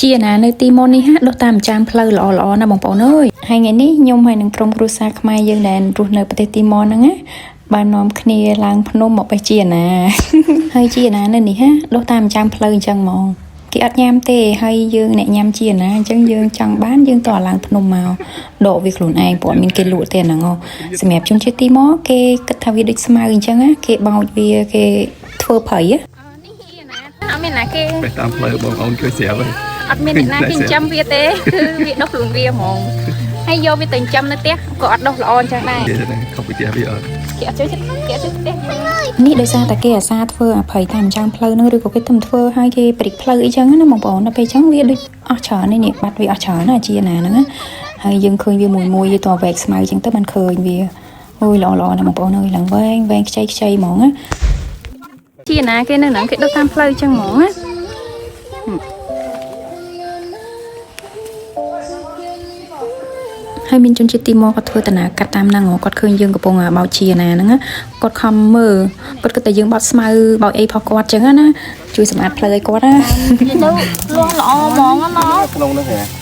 chia nè nơi tim môn đi hát đôi tam chạm phơi lọ nè bông bông ơi hai ngày ní nhung hay nâng trong rusa khmai dương đàn ruột nơi bờ tim môn nè bà nôm khnia lang phnom một bài chia nè hơi chia nè nơi ní ha đôi tam chạm phơi chẳng mong cái ắt nhám tê hay dương nè nhám chia nè chẳng dương chẳng bán dương tỏa lang phnom màu độ việc lụn ai bọn mình cái lụa tiền là ngon xem đẹp chung chơi tim mó cái cất thao vi đích smile chẳng á cái bao vi cái thưa phẩy á mình là cái ไปตามเลยបងអូនជួយស្រាប់ហើយ អត់មានអ្នកណាគេចិញ្ចឹមវាទេគឺវាដុះខ្លួនវាហ្មងហើយយកវាទៅចិញ្ចឹមនៅផ្ទះក៏អត់ដុះល្អអញ្ចឹងដែរ ខុសពីផ្ទះវាអត់ គេអត់ជួយចិត្តគេអត់ជួយផ្ទះនេះដោយសារតែគេអាសាធ្វើអភ័យតាមចាំងផ្លូវហ្នឹងឬក៏គេទៅធ្វើឲ្យគេព្រិចផ្លូវអីចឹងណាបងប្អូនដល់ពេលចឹងវាដូចអស់ច្រើននេះបាត់វាអស់ច្រើនណាជាណាហ្នឹងហើយយើងឃើញវាមួយយទៅវែកស្មៅចឹងទៅមិនឃើញវាអូយល្អណាបងប្អូនអើយឡើងវែងខ្ចីហ្មងណាជាណាគេនៅហ្នឹងគេដុះតាមផ្លូវចឹងហ្មងណាហើយមានជនជាតិទីម៉ូគាត់ធ្វើតាណាកាត់តាមហ្នឹងគាត់ឃើញយើងកំពុងបោកជាណាហ្នឹងគាត់ខំមើលគាត់គិតតែយើងបោកស្មៅបោកអីផុសគាត់ចឹងណាជួយសម្អាតផ្លូវឲ្យគាត់ណាទៅលាស់ល្អហ្មងណាក្នុងហ្នឹងហ៎